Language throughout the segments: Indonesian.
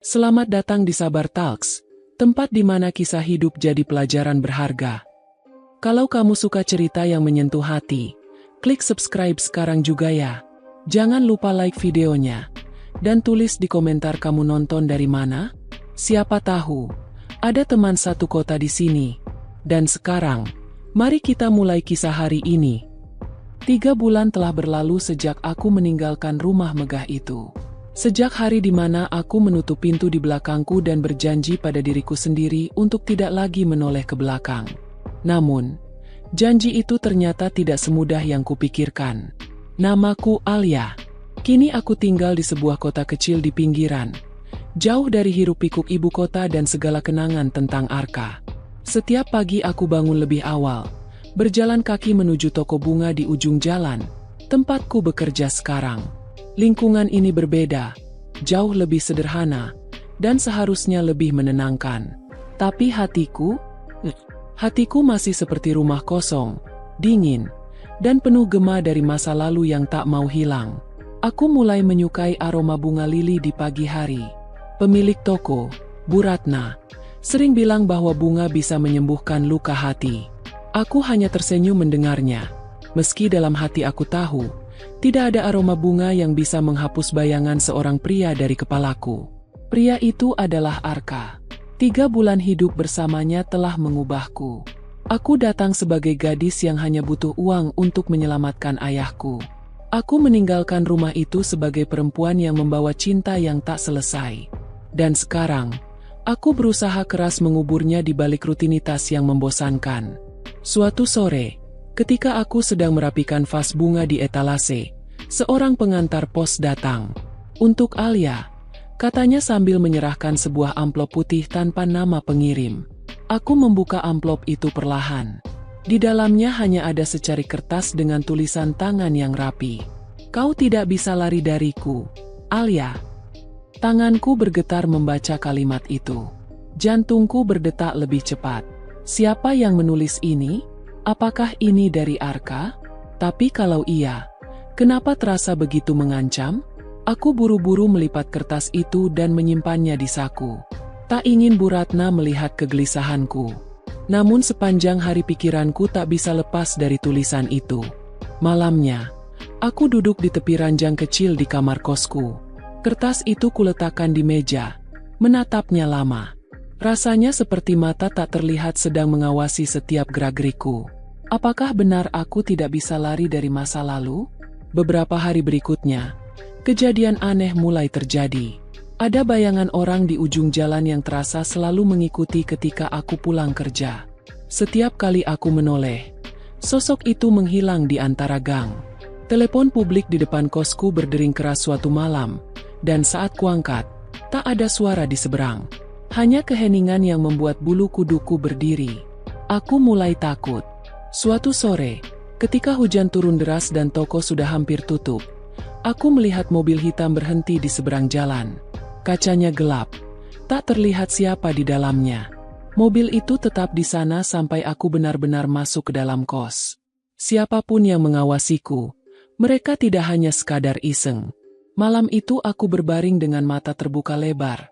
Selamat datang di Sabar Talks, tempat di mana kisah hidup jadi pelajaran berharga. Kalau kamu suka cerita yang menyentuh hati, klik subscribe sekarang juga ya. Jangan lupa like videonya, dan tulis di komentar kamu nonton dari mana. Siapa tahu, ada teman satu kota di sini. Dan sekarang, mari kita mulai kisah hari ini. 3 bulan telah berlalu sejak aku meninggalkan rumah megah itu. Sejak hari di mana aku menutup pintu di belakangku dan berjanji pada diriku sendiri untuk tidak lagi menoleh ke belakang. Namun, janji itu ternyata tidak semudah yang kupikirkan. Namaku Alia. Kini aku tinggal di sebuah kota kecil di pinggiran, jauh dari hiruk-pikuk ibu kota dan segala kenangan tentang Arka. Setiap pagi aku bangun lebih awal, berjalan kaki menuju toko bunga di ujung jalan, tempatku bekerja sekarang. Lingkungan ini berbeda, jauh lebih sederhana, dan seharusnya lebih menenangkan. Tapi hatiku masih seperti rumah kosong, dingin, dan penuh gema dari masa lalu yang tak mau hilang. Aku mulai menyukai aroma bunga lili di pagi hari. Pemilik toko, Bu Ratna, sering bilang bahwa bunga bisa menyembuhkan luka hati. Aku hanya tersenyum mendengarnya, meski dalam hati aku tahu, tidak ada aroma bunga yang bisa menghapus bayangan seorang pria dari kepalaku. Pria itu adalah Arka. 3 bulan hidup bersamanya telah mengubahku. Aku datang sebagai gadis yang hanya butuh uang untuk menyelamatkan ayahku. Aku meninggalkan rumah itu sebagai perempuan yang membawa cinta yang tak selesai. Dan sekarang, aku berusaha keras menguburnya di balik rutinitas yang membosankan. Suatu sore, ketika aku sedang merapikan vas bunga di etalase, seorang pengantar pos datang. Untuk Alia, katanya sambil menyerahkan sebuah amplop putih tanpa nama pengirim. Aku membuka amplop itu perlahan. Di dalamnya hanya ada secari kertas dengan tulisan tangan yang rapi. "Kau tidak bisa lari dariku, Alia." Tanganku bergetar membaca kalimat itu. Jantungku berdetak lebih cepat. Siapa yang menulis ini? Apakah ini dari Arka? Tapi kalau iya, kenapa terasa begitu mengancam? Aku buru-buru melipat kertas itu dan menyimpannya di saku. Tak ingin Bu Ratna melihat kegelisahanku. Namun sepanjang hari pikiranku tak bisa lepas dari tulisan itu. Malamnya, aku duduk di tepi ranjang kecil di kamar kosku. Kertas itu kuletakkan di meja, menatapnya lama. Rasanya seperti mata tak terlihat sedang mengawasi setiap gerak-geriku. Apakah benar aku tidak bisa lari dari masa lalu? Beberapa hari berikutnya, kejadian aneh mulai terjadi. Ada bayangan orang di ujung jalan yang terasa selalu mengikuti ketika aku pulang kerja. Setiap kali aku menoleh, sosok itu menghilang di antara gang. Telepon publik di depan kosku berdering keras suatu malam, dan saat kuangkat, tak ada suara di seberang. Hanya keheningan yang membuat bulu kuduku berdiri. Aku mulai takut. Suatu sore, ketika hujan turun deras dan toko sudah hampir tutup, aku melihat mobil hitam berhenti di seberang jalan. Kacanya gelap, tak terlihat siapa di dalamnya. Mobil itu tetap di sana sampai aku benar-benar masuk ke dalam kos. Siapapun yang mengawasiku, mereka tidak hanya sekadar iseng. Malam itu aku berbaring dengan mata terbuka lebar,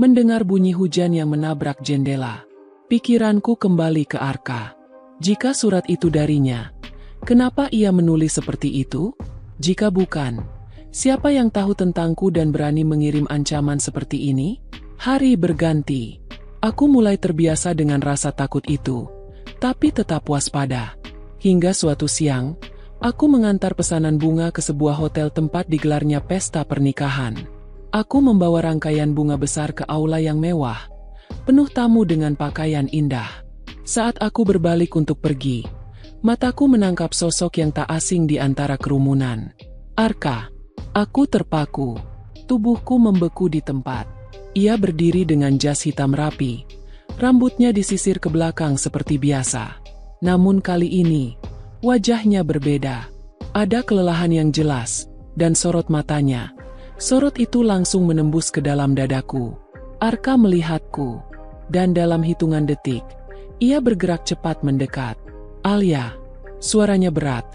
mendengar bunyi hujan yang menabrak jendela. Pikiranku kembali ke Arka. Jika surat itu darinya, kenapa ia menulis seperti itu? Jika bukan, siapa yang tahu tentangku dan berani mengirim ancaman seperti ini? Hari berganti. Aku mulai terbiasa dengan rasa takut itu, tapi tetap waspada. Hingga suatu siang, aku mengantar pesanan bunga ke sebuah hotel tempat digelarnya pesta pernikahan. Aku membawa rangkaian bunga besar ke aula yang mewah, penuh tamu dengan pakaian indah. Saat aku berbalik untuk pergi, mataku menangkap sosok yang tak asing di antara kerumunan. Arka. Aku terpaku. Tubuhku membeku di tempat. Ia berdiri dengan jas hitam rapi. Rambutnya disisir ke belakang seperti biasa. Namun kali ini, wajahnya berbeda. Ada kelelahan yang jelas, dan sorot matanya. Sorot itu langsung menembus ke dalam dadaku. Arka melihatku, dan dalam hitungan detik, ia bergerak cepat mendekat. "Alia." Suaranya berat,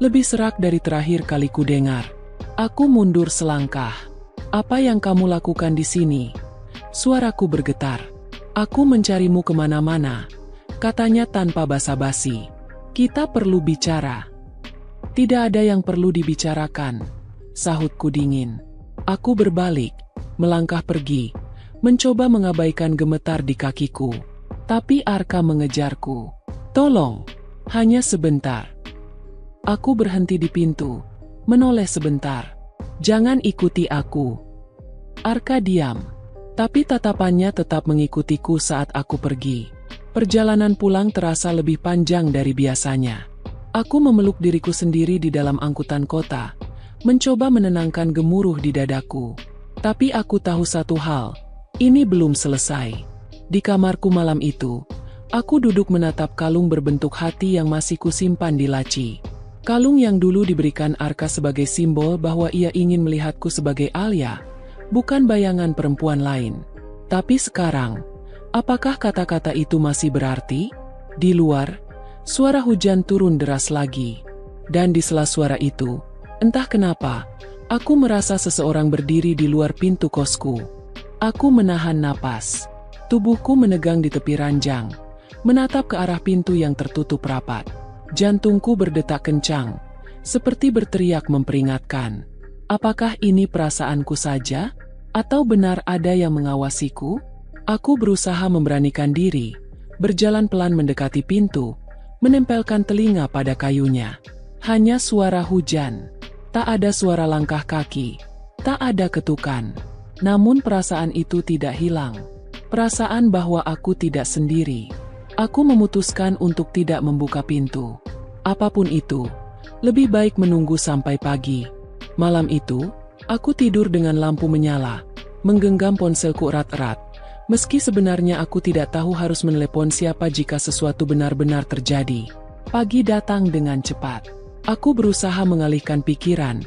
lebih serak dari terakhir kali ku dengar. Aku mundur selangkah. "Apa yang kamu lakukan di sini?" Suaraku bergetar. Aku mencarimu kemana-mana, katanya tanpa basa-basi. Kita perlu bicara. Tidak ada yang perlu dibicarakan, sahutku dingin. Aku berbalik, melangkah pergi, mencoba mengabaikan gemetar di kakiku. Tapi Arka mengejarku. Tolong, hanya sebentar. Aku berhenti di pintu, menoleh sebentar. Jangan ikuti aku. Arka diam, tapi tatapannya tetap mengikutiku saat aku pergi. Perjalanan pulang terasa lebih panjang dari biasanya. Aku memeluk diriku sendiri di dalam angkutan kota, mencoba menenangkan gemuruh di dadaku. Tapi aku tahu satu hal, ini belum selesai. Di kamarku malam itu, aku duduk menatap kalung berbentuk hati yang masih kusimpan di laci. Kalung yang dulu diberikan Arka sebagai simbol bahwa ia ingin melihatku sebagai Alia, bukan bayangan perempuan lain. Tapi sekarang, apakah kata-kata itu masih berarti? Di luar, suara hujan turun deras lagi. Dan di sela suara itu, entah kenapa, aku merasa seseorang berdiri di luar pintu kosku. Aku menahan napas. Tubuhku menegang di tepi ranjang, menatap ke arah pintu yang tertutup rapat. Jantungku berdetak kencang, seperti berteriak memperingatkan. Apakah ini perasaanku saja? Atau benar ada yang mengawasiku? Aku berusaha memberanikan diri, berjalan pelan mendekati pintu, menempelkan telinga pada kayunya. Hanya suara hujan. Tak ada suara langkah kaki. Tak ada ketukan. Namun perasaan itu tidak hilang. Perasaan bahwa aku tidak sendiri. Aku memutuskan untuk tidak membuka pintu. Apapun itu, lebih baik menunggu sampai pagi. Malam itu, aku tidur dengan lampu menyala, menggenggam ponselku erat-erat. Meski sebenarnya aku tidak tahu harus menelepon siapa jika sesuatu benar-benar terjadi. Pagi datang dengan cepat. Aku berusaha mengalihkan pikiran,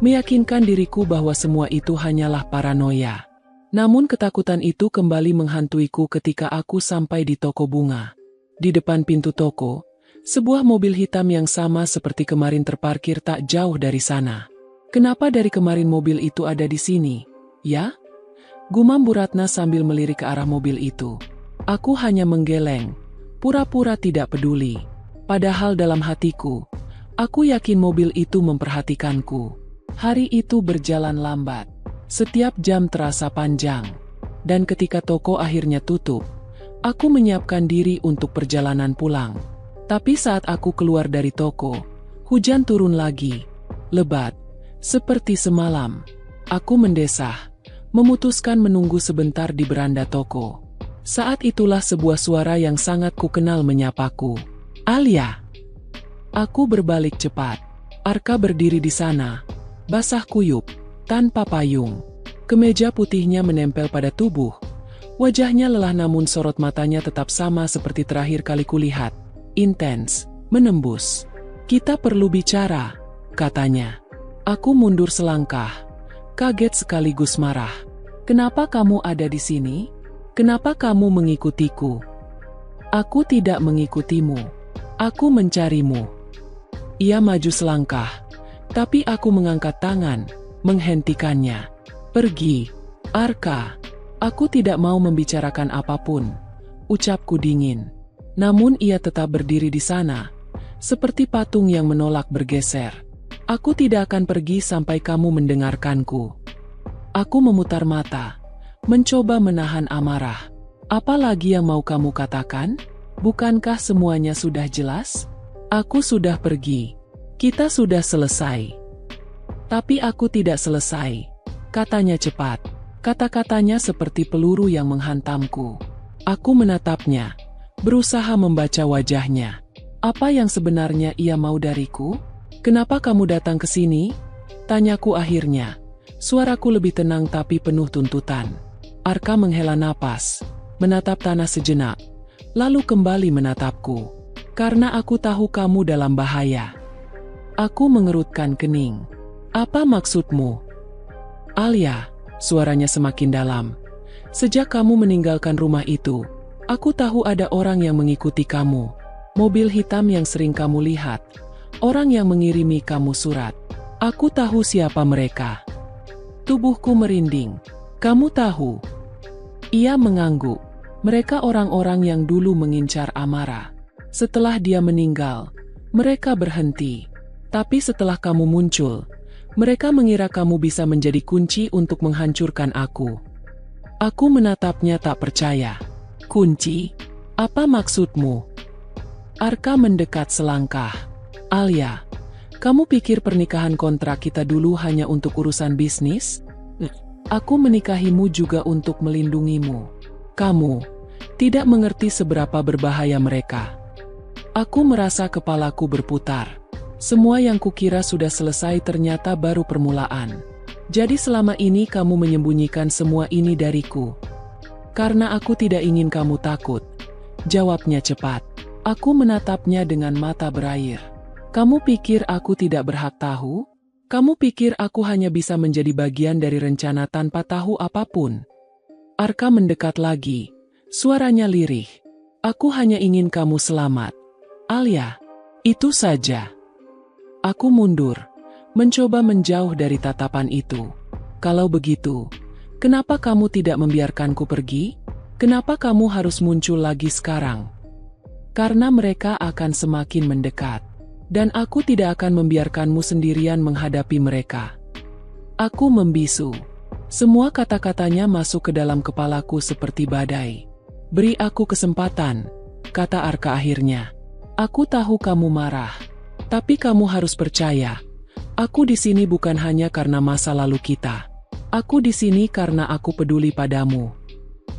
meyakinkan diriku bahwa semua itu hanyalah paranoia. Namun ketakutan itu kembali menghantuiku ketika aku sampai di toko bunga. Di depan pintu toko, sebuah mobil hitam yang sama seperti kemarin terparkir tak jauh dari sana. Kenapa dari kemarin mobil itu ada di sini? Ya? Gumam Bu Ratna sambil melirik ke arah mobil itu. Aku hanya menggeleng, pura-pura tidak peduli. Padahal dalam hatiku, aku yakin mobil itu memperhatikanku. Hari itu berjalan lambat. Setiap jam terasa panjang. Dan ketika toko akhirnya tutup, aku menyiapkan diri untuk perjalanan pulang. Tapi saat aku keluar dari toko, hujan turun lagi. Lebat, seperti semalam. Aku mendesah, memutuskan menunggu sebentar di beranda toko. Saat itulah sebuah suara yang sangat kukenal menyapaku. Alia! Aku berbalik cepat. Arka berdiri di sana, basah kuyup, tanpa payung. Kemeja putihnya menempel pada tubuh. Wajahnya lelah namun sorot matanya tetap sama seperti terakhir kali kulihat. Intens, menembus. Kita perlu bicara, katanya. Aku mundur selangkah, kaget sekaligus marah. Kenapa kamu ada di sini? Kenapa kamu mengikutiku? Aku tidak mengikutimu. Aku mencarimu. Ia maju selangkah, tapi aku mengangkat tangan, menghentikannya. Pergi, Arka. Aku tidak mau membicarakan apapun, ucapku dingin. Namun ia tetap berdiri di sana, seperti patung yang menolak bergeser. Aku tidak akan pergi sampai kamu mendengarkanku. Aku memutar mata, mencoba menahan amarah. Apa lagi yang mau kamu katakan? Bukankah semuanya sudah jelas? Aku sudah pergi. Kita sudah selesai. Tapi aku tidak selesai, katanya cepat. Kata-katanya seperti peluru yang menghantamku. Aku menatapnya, berusaha membaca wajahnya. Apa yang sebenarnya ia mau dariku? Kenapa kamu datang ke sini? Tanyaku akhirnya. Suaraku lebih tenang tapi penuh tuntutan. Arka menghela napas, menatap tanah sejenak, lalu kembali menatapku. Karena aku tahu kamu dalam bahaya. Aku mengerutkan kening. Apa maksudmu? Alia, suaranya semakin dalam. Sejak kamu meninggalkan rumah itu, aku tahu ada orang yang mengikuti kamu. Mobil hitam yang sering kamu lihat. Orang yang mengirimi kamu surat. Aku tahu siapa mereka. Tubuhku merinding. Kamu tahu? Ia mengangguk. Mereka orang-orang yang dulu mengincar Amara. Setelah dia meninggal, mereka berhenti. Tapi setelah kamu muncul, mereka mengira kamu bisa menjadi kunci untuk menghancurkan aku. Aku menatapnya tak percaya. Kunci? Apa maksudmu? Arka mendekat selangkah. Alia, kamu pikir pernikahan kontrak kita dulu hanya untuk urusan bisnis? Aku menikahimu juga untuk melindungimu. Kamu tidak mengerti seberapa berbahaya mereka. Aku merasa kepalaku berputar. Semua yang kukira sudah selesai ternyata baru permulaan. Jadi selama ini kamu menyembunyikan semua ini dariku. Karena aku tidak ingin kamu takut. Jawabnya cepat. Aku menatapnya dengan mata berair. Kamu pikir aku tidak berhak tahu? Kamu pikir aku hanya bisa menjadi bagian dari rencana tanpa tahu apapun? Arka mendekat lagi. Suaranya lirih. Aku hanya ingin kamu selamat. Alia, itu saja. Aku mundur, mencoba menjauh dari tatapan itu. Kalau begitu, kenapa kamu tidak membiarkanku pergi? Kenapa kamu harus muncul lagi sekarang? Karena mereka akan semakin mendekat. Dan aku tidak akan membiarkanmu sendirian menghadapi mereka. Aku membisu. Semua kata-katanya masuk ke dalam kepalaku seperti badai. Beri aku kesempatan, kata Arka akhirnya. Aku tahu kamu marah. Tapi kamu harus percaya. Aku di sini bukan hanya karena masa lalu kita. Aku di sini karena aku peduli padamu.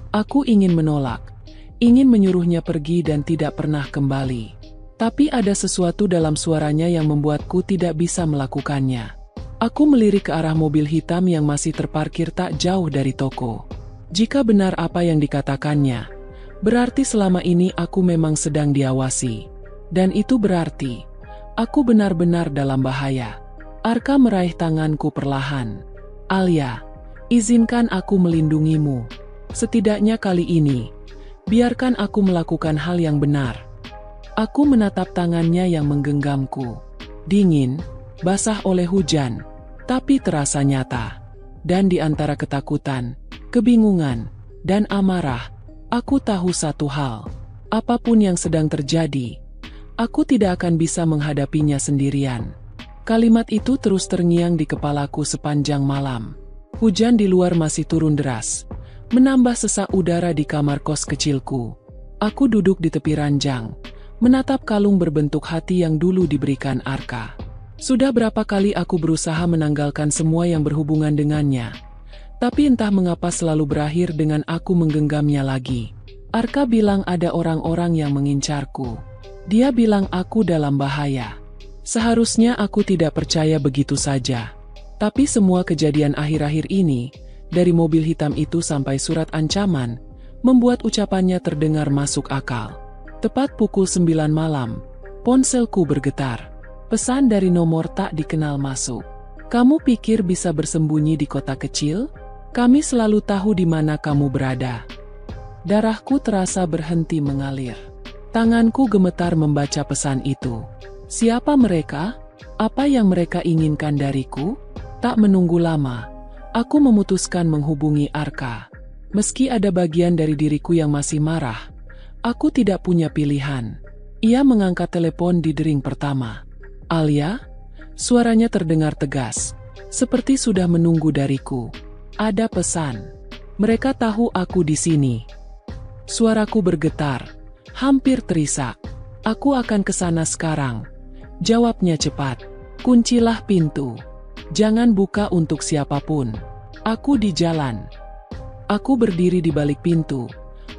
Aku ingin menolak. Ingin menyuruhnya pergi dan tidak pernah kembali. Tapi ada sesuatu dalam suaranya yang membuatku tidak bisa melakukannya. Aku melirik ke arah mobil hitam yang masih terparkir tak jauh dari toko. Jika benar apa yang dikatakannya, berarti selama ini aku memang sedang diawasi. Dan itu berarti, aku benar-benar dalam bahaya. Arka meraih tanganku perlahan. Alia, izinkan aku melindungimu. Setidaknya kali ini, biarkan aku melakukan hal yang benar. Aku menatap tangannya yang menggenggamku. Dingin, basah oleh hujan, tapi terasa nyata. Dan di antara ketakutan, kebingungan, dan amarah, aku tahu satu hal. Apapun yang sedang terjadi, aku tidak akan bisa menghadapinya sendirian. Kalimat itu terus terngiang di kepalaku sepanjang malam. Hujan di luar masih turun deras, menambah sesak udara di kamar kos kecilku. Aku duduk di tepi ranjang, menatap kalung berbentuk hati yang dulu diberikan Arka. Sudah berapa kali aku berusaha menanggalkan semua yang berhubungan dengannya. Tapi entah mengapa selalu berakhir dengan aku menggenggamnya lagi. Arka bilang ada orang-orang yang mengincarku. Dia bilang aku dalam bahaya. Seharusnya aku tidak percaya begitu saja. Tapi semua kejadian akhir-akhir ini, dari mobil hitam itu sampai surat ancaman, membuat ucapannya terdengar masuk akal. Tepat pukul 9 malam, ponselku bergetar. Pesan dari nomor tak dikenal masuk. Kamu pikir bisa bersembunyi di kota kecil? Kami selalu tahu di mana kamu berada. Darahku terasa berhenti mengalir. Tanganku gemetar membaca pesan itu. Siapa mereka? Apa yang mereka inginkan dariku? Tak menunggu lama, aku memutuskan menghubungi Arka. Meski ada bagian dari diriku yang masih marah, aku tidak punya pilihan. Ia mengangkat telepon di dering pertama. Alia? Suaranya terdengar tegas, seperti sudah menunggu dariku. Ada pesan. Mereka tahu aku di sini. Suaraku bergetar, hampir terisak. Aku akan ke sana sekarang. Jawabnya cepat. Kuncilah pintu. Jangan buka untuk siapapun. Aku di jalan. Aku berdiri di balik pintu,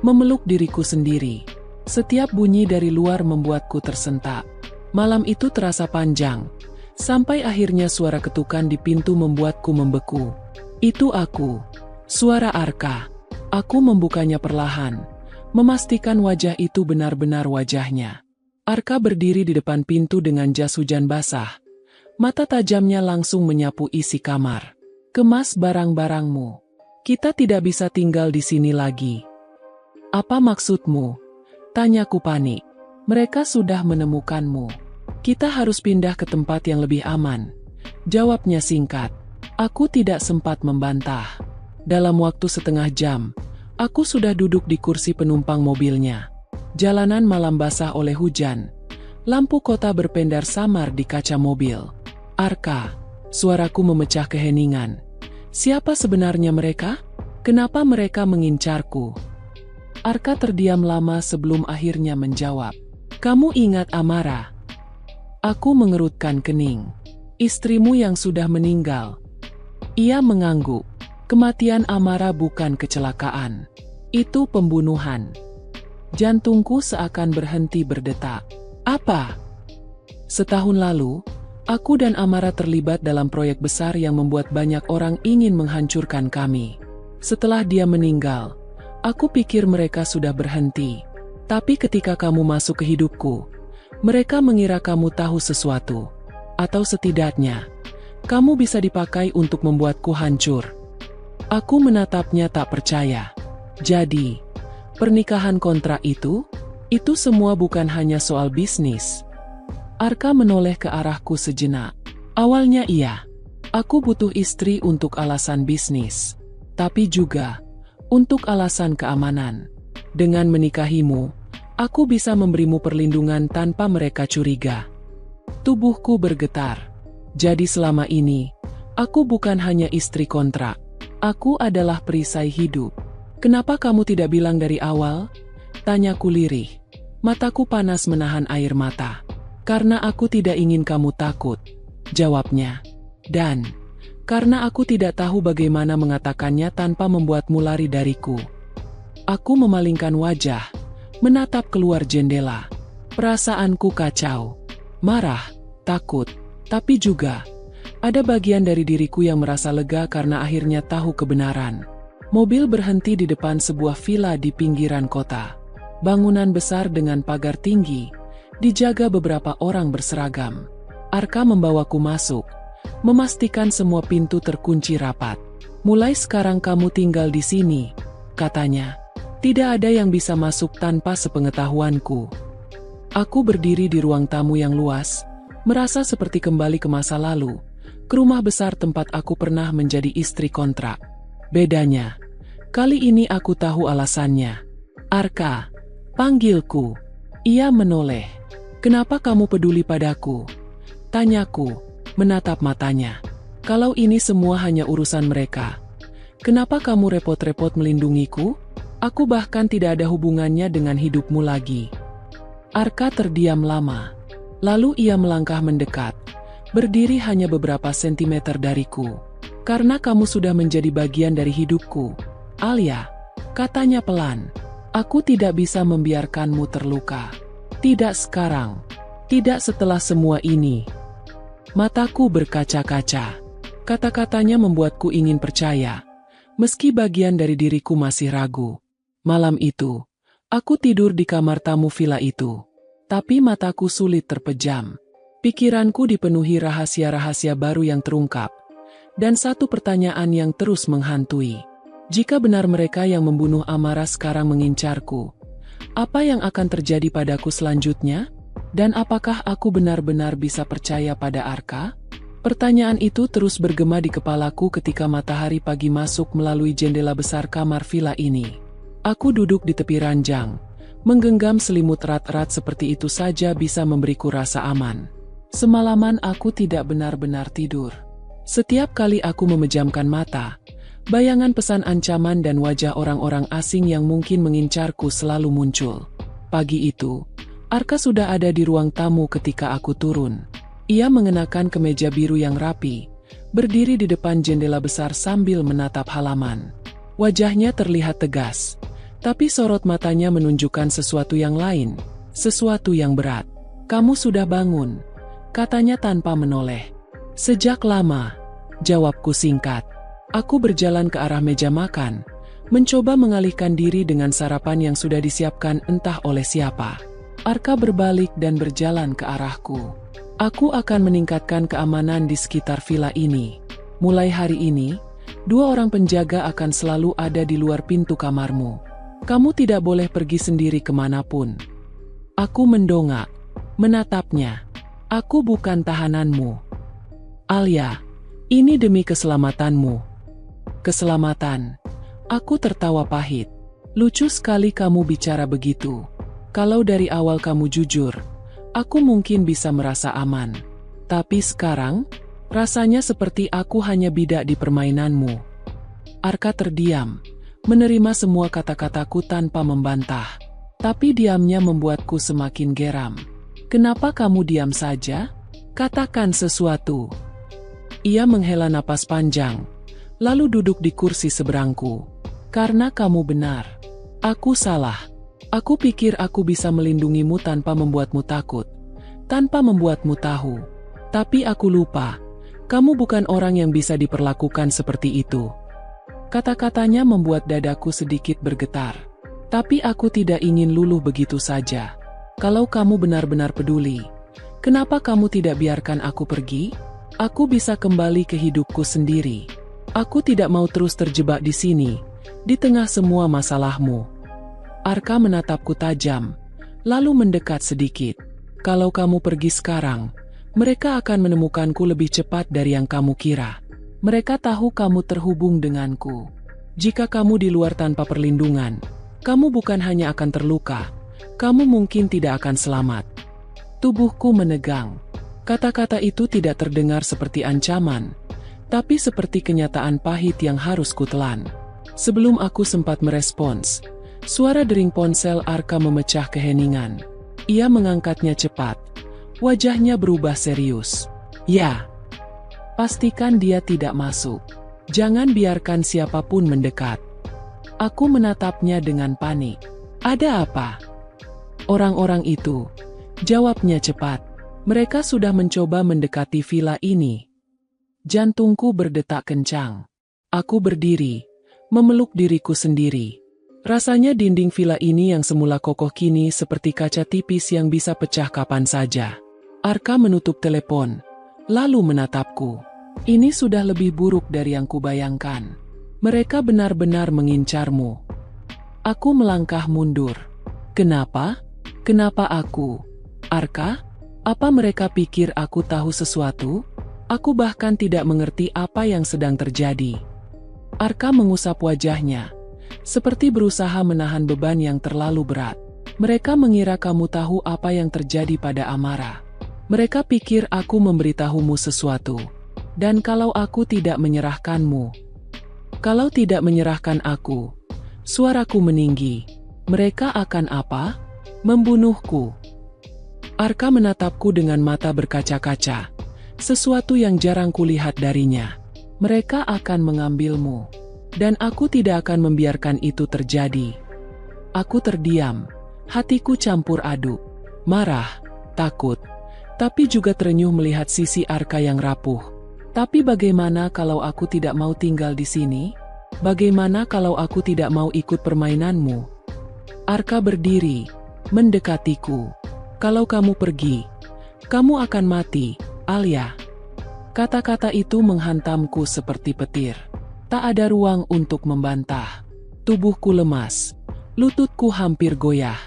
memeluk diriku sendiri. Setiap bunyi dari luar membuatku tersentak. Malam itu terasa panjang, sampai akhirnya suara ketukan di pintu membuatku membeku. Itu aku, suara Arka. Aku membukanya perlahan, memastikan wajah itu benar-benar wajahnya. Arka berdiri di depan pintu dengan jas hujan basah. Mata tajamnya langsung menyapu isi kamar. Kemas barang-barangmu. Kita tidak bisa tinggal di sini lagi. Apa maksudmu? Tanyaku panik. Mereka sudah menemukanmu. Kita harus pindah ke tempat yang lebih aman. Jawabnya singkat. Aku tidak sempat membantah. Dalam waktu setengah jam, Aku sudah duduk di kursi penumpang mobilnya. Jalanan malam basah oleh hujan. Lampu kota berpendar samar di kaca mobil. Arka, suaraku memecah keheningan. Siapa sebenarnya mereka? Kenapa mereka mengincarku? Arka terdiam lama sebelum akhirnya menjawab. Kamu ingat Amara? Aku mengerutkan kening. Istrimu yang sudah meninggal. Ia mengangguk. Kematian Amara bukan kecelakaan. Itu pembunuhan. Jantungku seakan berhenti berdetak. Apa? Setahun lalu, aku dan Amara terlibat dalam proyek besar yang membuat banyak orang ingin menghancurkan kami. Setelah dia meninggal, aku pikir mereka sudah berhenti. Tapi ketika kamu masuk ke hidupku, mereka mengira kamu tahu sesuatu. Atau setidaknya, kamu bisa dipakai untuk membuatku hancur. Aku menatapnya tak percaya. Jadi, pernikahan kontrak itu semua bukan hanya soal bisnis. Arka menoleh ke arahku sejenak. Awalnya iya, aku butuh istri untuk alasan bisnis. Tapi juga untuk alasan keamanan. Dengan menikahimu, aku bisa memberimu perlindungan tanpa mereka curiga. Tubuhku bergetar. Jadi selama ini, aku bukan hanya istri kontrak. Aku adalah perisai hidup. Kenapa kamu tidak bilang dari awal? Tanyaku lirih. Mataku panas menahan air mata. Karena aku tidak ingin kamu takut. Jawabnya. Dan karena aku tidak tahu bagaimana mengatakannya tanpa membuatmu lari dariku. Aku memalingkan wajah, menatap keluar jendela. Perasaanku kacau. Marah, takut, tapi juga ada bagian dari diriku yang merasa lega karena akhirnya tahu kebenaran. Mobil berhenti di depan sebuah villa di pinggiran kota. Bangunan besar dengan pagar tinggi, dijaga beberapa orang berseragam. Arka membawaku masuk, memastikan semua pintu terkunci rapat. Mulai sekarang kamu tinggal di sini, katanya. Tidak ada yang bisa masuk tanpa sepengetahuanku. Aku berdiri di ruang tamu yang luas, merasa seperti kembali ke masa lalu, ke rumah besar tempat aku pernah menjadi istri kontrak. Bedanya, kali ini aku tahu alasannya. Arka, panggilku. Ia menoleh. Kenapa kamu peduli padaku? Tanyaku, menatap matanya. Kalau ini semua hanya urusan mereka, kenapa kamu repot-repot melindungiku? Aku bahkan tidak ada hubungannya dengan hidupmu lagi. Arka terdiam lama. Lalu ia melangkah mendekat, berdiri hanya beberapa sentimeter dariku. Karena kamu sudah menjadi bagian dari hidupku, Alia, katanya pelan. Aku tidak bisa membiarkanmu terluka. Tidak sekarang. Tidak setelah semua ini. Mataku berkaca-kaca. Kata-katanya membuatku ingin percaya, meski bagian dari diriku masih ragu. Malam itu, aku tidur di kamar tamu villa itu. Tapi mataku sulit terpejam. Pikiranku dipenuhi rahasia-rahasia baru yang terungkap. Dan satu pertanyaan yang terus menghantui. Jika benar mereka yang membunuh Amara sekarang mengincarku, apa yang akan terjadi padaku selanjutnya? Dan apakah aku benar-benar bisa percaya pada Arka? Pertanyaan itu terus bergema di kepalaku ketika matahari pagi masuk melalui jendela besar kamar villa ini. Aku duduk di tepi ranjang, menggenggam selimut erat-erat seperti itu saja bisa memberiku rasa aman. Semalaman aku tidak benar-benar tidur. Setiap kali aku memejamkan mata, bayangan pesan ancaman dan wajah orang-orang asing yang mungkin mengincarku selalu muncul. Pagi itu, Arka sudah ada di ruang tamu ketika aku turun. Ia mengenakan kemeja biru yang rapi, berdiri di depan jendela besar sambil menatap halaman. Wajahnya terlihat tegas, tapi sorot matanya menunjukkan sesuatu yang lain, sesuatu yang berat. Kamu sudah bangun, katanya tanpa menoleh. Sejak lama, jawabku singkat. Aku berjalan ke arah meja makan, mencoba mengalihkan diri dengan sarapan yang sudah disiapkan entah oleh siapa. Arka berbalik dan berjalan ke arahku. Aku akan meningkatkan keamanan di sekitar villa ini. Mulai hari ini, 2 orang penjaga akan selalu ada di luar pintu kamarmu. Kamu tidak boleh pergi sendiri kemanapun. Aku mendongak, menatapnya. Aku bukan tahananmu. Alia, ini demi keselamatanmu. Keselamatan. Aku tertawa pahit. Lucu sekali kamu bicara begitu. Kalau dari awal kamu jujur, aku mungkin bisa merasa aman. Tapi sekarang, rasanya seperti aku hanya bidak di permainanmu. Arka terdiam, menerima semua kata-kataku tanpa membantah. Tapi diamnya membuatku semakin geram. Kenapa kamu diam saja? Katakan sesuatu. Ia menghela napas panjang, lalu duduk di kursi seberangku. Karena kamu benar. Aku salah. Aku pikir aku bisa melindungimu tanpa membuatmu takut, tanpa membuatmu tahu. Tapi aku lupa, kamu bukan orang yang bisa diperlakukan seperti itu. Kata-katanya membuat dadaku sedikit bergetar. Tapi aku tidak ingin luluh begitu saja. Kalau kamu benar-benar peduli, kenapa kamu tidak biarkan aku pergi? Aku bisa kembali ke hidupku sendiri. Aku tidak mau terus terjebak di sini, di tengah semua masalahmu. Arka menatapku tajam, lalu mendekat sedikit. Kalau kamu pergi sekarang, mereka akan menemukanku lebih cepat dari yang kamu kira. Mereka tahu kamu terhubung denganku. Jika kamu di luar tanpa perlindungan, kamu bukan hanya akan terluka, kamu mungkin tidak akan selamat. Tubuhku menegang. Kata-kata itu tidak terdengar seperti ancaman, tapi seperti kenyataan pahit yang harus kutelan. Sebelum aku sempat merespons, suara dering ponsel Arka memecah keheningan. Ia mengangkatnya cepat. Wajahnya berubah serius. Ya. Pastikan dia tidak masuk. Jangan biarkan siapapun mendekat. Aku menatapnya dengan panik. Ada apa? Orang-orang itu. Jawabnya cepat. Mereka sudah mencoba mendekati villa ini. Jantungku berdetak kencang. Aku berdiri, memeluk diriku sendiri. Rasanya dinding villa ini yang semula kokoh kini seperti kaca tipis yang bisa pecah kapan saja. Arka menutup telepon, lalu menatapku. Ini sudah lebih buruk dari yang kubayangkan. Mereka benar-benar mengincarmu. Aku melangkah mundur. Kenapa? Kenapa aku? Arka? Apa mereka pikir aku tahu sesuatu? Aku bahkan tidak mengerti apa yang sedang terjadi. Arka mengusap wajahnya, seperti berusaha menahan beban yang terlalu berat. Mereka mengira kamu tahu apa yang terjadi pada Amara. Mereka pikir aku memberitahumu sesuatu. Dan kalau aku tidak menyerahkanmu, kalau tidak menyerahkan aku, suaraku meninggi. Mereka akan apa? Membunuhku. Arka menatapku dengan mata berkaca-kaca. Sesuatu yang jarang kulihat darinya. Mereka akan mengambilmu. Dan aku tidak akan membiarkan itu terjadi. Aku terdiam. Hatiku campur aduk. Marah, takut. Tapi juga terenyuh melihat sisi Arka yang rapuh. Tapi bagaimana kalau aku tidak mau tinggal di sini? Bagaimana kalau aku tidak mau ikut permainanmu? Arka berdiri, mendekatiku. Kalau kamu pergi, kamu akan mati, Alia. Kata-kata itu menghantamku seperti petir. Tak ada ruang untuk membantah. Tubuhku lemas, lututku hampir goyah.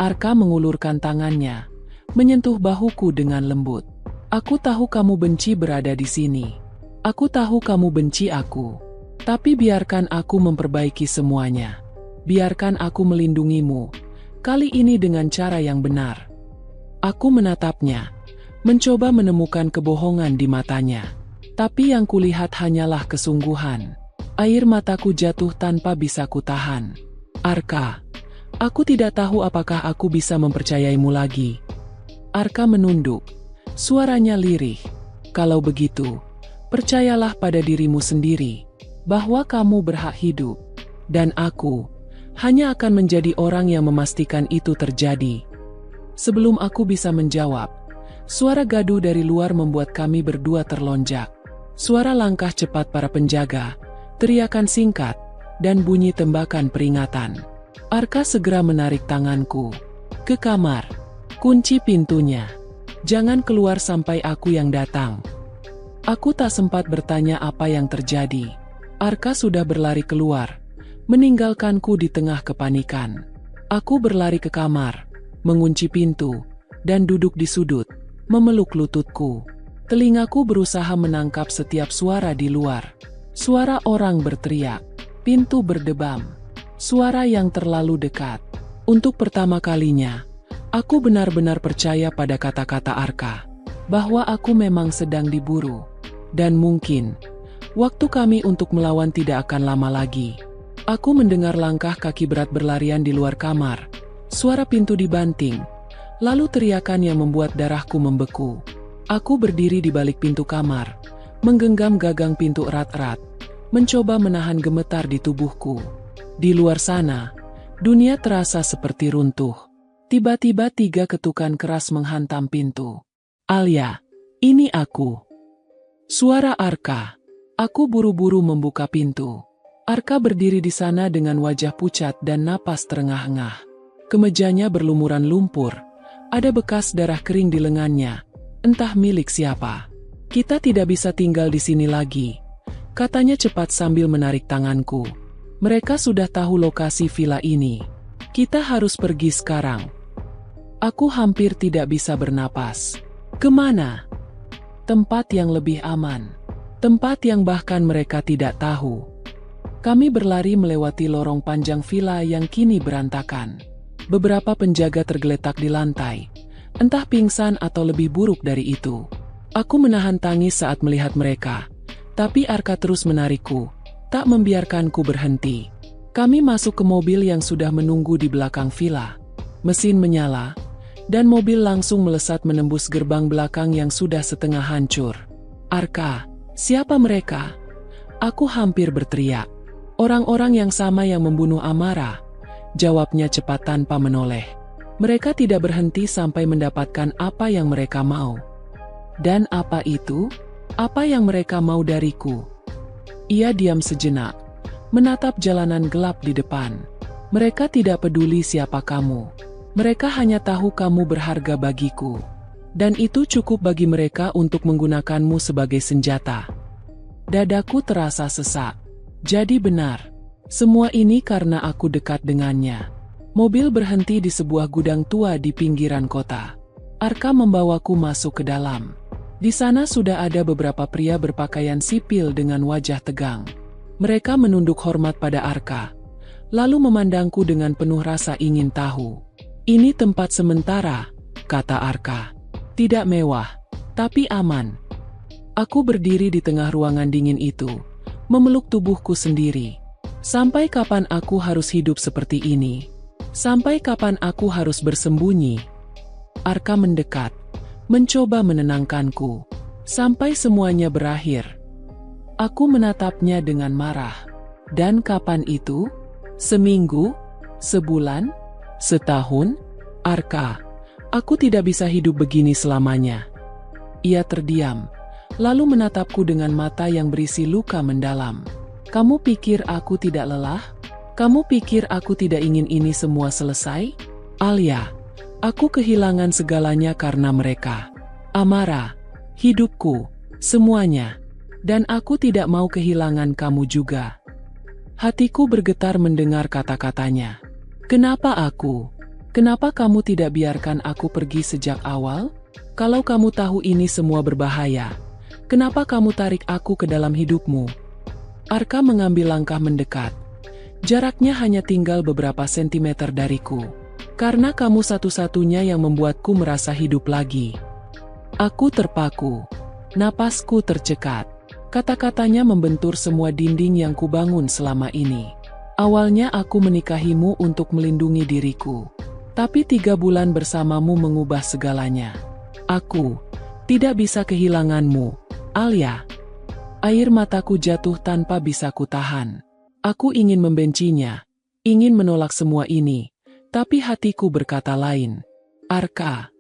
Arka mengulurkan tangannya, menyentuh bahuku dengan lembut. Aku tahu kamu benci berada di sini. Aku tahu kamu benci aku. Tapi biarkan aku memperbaiki semuanya. Biarkan aku melindungimu. Kali ini dengan cara yang benar. Aku menatapnya, mencoba menemukan kebohongan di matanya. Tapi yang kulihat hanyalah kesungguhan. Air mataku jatuh tanpa bisa kutahan. Arka, aku tidak tahu apakah aku bisa mempercayaimu lagi. Arka menunduk. Suaranya lirih. Kalau begitu, percayalah pada dirimu sendiri, bahwa kamu berhak hidup. Dan aku, hanya akan menjadi orang yang memastikan itu terjadi. Sebelum aku bisa menjawab, suara gaduh dari luar membuat kami berdua terlonjak. Suara langkah cepat para penjaga, teriakan singkat, dan bunyi tembakan peringatan. Arka segera menarik tanganku. Ke kamar. Kunci pintunya. Jangan keluar sampai aku yang datang. Aku tak sempat bertanya apa yang terjadi. Arka sudah berlari keluar, meninggalkanku di tengah kepanikan. Aku berlari ke kamar, mengunci pintu, dan duduk di sudut, memeluk lututku. Telingaku berusaha menangkap setiap suara di luar. Suara orang berteriak, pintu berdebam, Suara yang terlalu dekat. Untuk pertama kalinya, aku benar-benar percaya pada kata-kata Arka, bahwa aku memang sedang diburu. Dan mungkin, waktu kami untuk melawan tidak akan lama lagi. Aku mendengar langkah kaki berat berlarian di luar kamar, suara pintu dibanting, lalu teriakan yang membuat darahku membeku. Aku berdiri di balik pintu kamar, menggenggam gagang pintu erat-erat, mencoba menahan gemetar di tubuhku. Di luar sana, dunia terasa seperti runtuh. Tiba-tiba 3 ketukan keras menghantam pintu. "Alia, ini aku." Suara Arka. Aku buru-buru membuka pintu. Arka berdiri di sana dengan wajah pucat dan napas terengah-engah. Kemejanya berlumuran lumpur. Ada bekas darah kering di lengannya. Entah milik siapa. "Kita tidak bisa tinggal di sini lagi," katanya cepat sambil menarik tanganku. "Mereka sudah tahu lokasi villa ini. Kita harus pergi sekarang." Aku hampir tidak bisa bernapas. Kemana? Tempat yang lebih aman. Tempat yang bahkan mereka tidak tahu. Kami berlari melewati lorong panjang villa yang kini berantakan. Beberapa penjaga tergeletak di lantai. Entah pingsan atau lebih buruk dari itu. Aku menahan tangis saat melihat mereka. Tapi Arka terus menarikku. Tak membiarkanku berhenti. Kami masuk ke mobil yang sudah menunggu di belakang villa. Mesin menyala, dan mobil langsung melesat menembus gerbang belakang yang sudah setengah hancur. "Arka, siapa mereka?" Aku hampir berteriak. "Orang-orang yang sama yang membunuh Amara," jawabnya cepat tanpa menoleh. "Mereka tidak berhenti sampai mendapatkan apa yang mereka mau." "Dan apa itu? Apa yang mereka mau dariku?" Ia diam sejenak, menatap jalanan gelap di depan. "Mereka tidak peduli siapa kamu. Mereka hanya tahu kamu berharga bagiku. Dan itu cukup bagi mereka untuk menggunakanmu sebagai senjata." Dadaku terasa sesak. Jadi benar. Semua ini karena aku dekat dengannya. Mobil berhenti di sebuah gudang tua di pinggiran kota. Arka membawaku masuk ke dalam. Di sana sudah ada beberapa pria berpakaian sipil dengan wajah tegang. Mereka menunduk hormat pada Arka, lalu memandangku dengan penuh rasa ingin tahu. "Ini tempat sementara," kata Arka. "Tidak mewah, tapi aman." Aku berdiri di tengah ruangan dingin itu, memeluk tubuhku sendiri. Sampai kapan aku harus hidup seperti ini? Sampai kapan aku harus bersembunyi? Arka mendekat, mencoba menenangkanku, sampai semuanya berakhir. Aku menatapnya dengan marah. "Dan kapan itu? Seminggu? Sebulan? Setahun? Arka, aku tidak bisa hidup begini selamanya." Ia terdiam, lalu menatapku dengan mata yang berisi luka mendalam. "Kamu pikir aku tidak lelah? Kamu pikir aku tidak ingin ini semua selesai? Alia, aku kehilangan segalanya karena mereka. Amara, hidupku, semuanya. Dan aku tidak mau kehilangan kamu juga." Hatiku bergetar mendengar kata-katanya. "Kenapa aku? Kenapa kamu tidak biarkan aku pergi sejak awal? Kalau kamu tahu ini semua berbahaya, kenapa kamu tarik aku ke dalam hidupmu?" Arka mengambil langkah mendekat. Jaraknya hanya tinggal beberapa sentimeter dariku. "Karena kamu satu-satunya yang membuatku merasa hidup lagi." Aku terpaku. Napasku tercekat. Kata-katanya membentur semua dinding yang kubangun selama ini. "Awalnya aku menikahimu untuk melindungi diriku. Tapi 3 bulan bersamamu mengubah segalanya. Aku tidak bisa kehilanganmu, Alia." Air mataku jatuh tanpa bisa kutahan. Aku ingin membencinya, ingin menolak semua ini, tapi hatiku berkata lain. "Arka."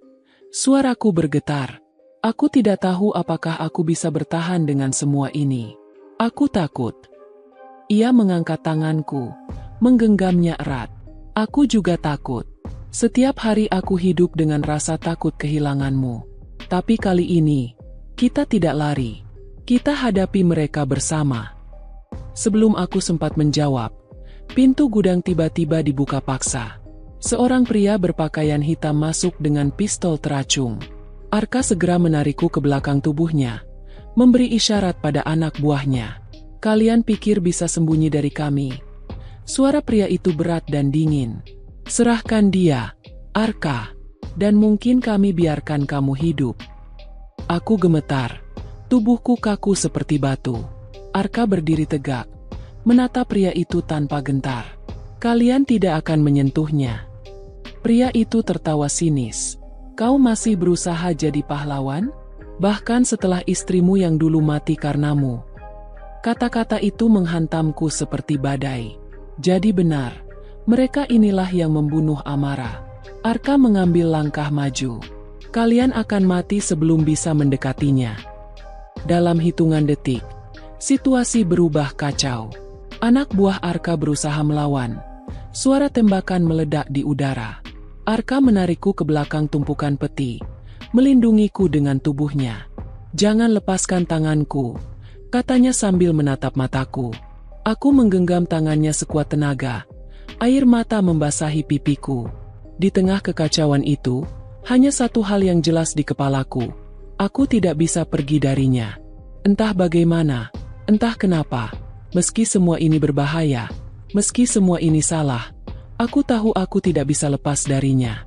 Suaraku bergetar. Aku tidak tahu apakah aku bisa bertahan dengan semua ini. Aku takut. Ia mengangkat tanganku, menggenggamnya erat. Aku juga takut. Setiap hari aku hidup dengan rasa takut kehilanganmu. Tapi kali ini, kita tidak lari. Kita hadapi mereka bersama. Sebelum aku sempat menjawab, pintu gudang tiba-tiba dibuka paksa. Seorang pria berpakaian hitam masuk dengan pistol teracung. Arka segera menarikku ke belakang tubuhnya, memberi isyarat pada anak buahnya. "Kalian pikir bisa sembunyi dari kami? Suara pria itu berat dan dingin. Serahkan dia, Arka, dan mungkin kami biarkan kamu hidup. Aku gemetar. Tubuhku kaku seperti batu. Arka berdiri tegak, menatap pria itu tanpa gentar. Kalian tidak akan menyentuhnya. Pria itu tertawa sinis. Kau masih berusaha jadi pahlawan? Bahkan setelah istrimu yang dulu mati karenamu. Kata-kata itu menghantamku seperti badai. Jadi benar, mereka inilah yang membunuh Amara. Arka mengambil langkah maju. Kalian akan mati sebelum bisa mendekatinya. Dalam hitungan detik, situasi berubah kacau. Anak buah Arka berusaha melawan. Suara tembakan meledak di udara. Arka menarikku ke belakang tumpukan peti, melindungiku dengan tubuhnya. Jangan lepaskan tanganku, katanya sambil menatap mataku. Aku menggenggam tangannya sekuat tenaga. Air mata membasahi pipiku. Di tengah kekacauan itu, hanya satu hal yang jelas di kepalaku. Aku tidak bisa pergi darinya. Entah bagaimana, entah kenapa. Meski semua ini berbahaya, meski semua ini salah, aku tahu aku tidak bisa lepas darinya.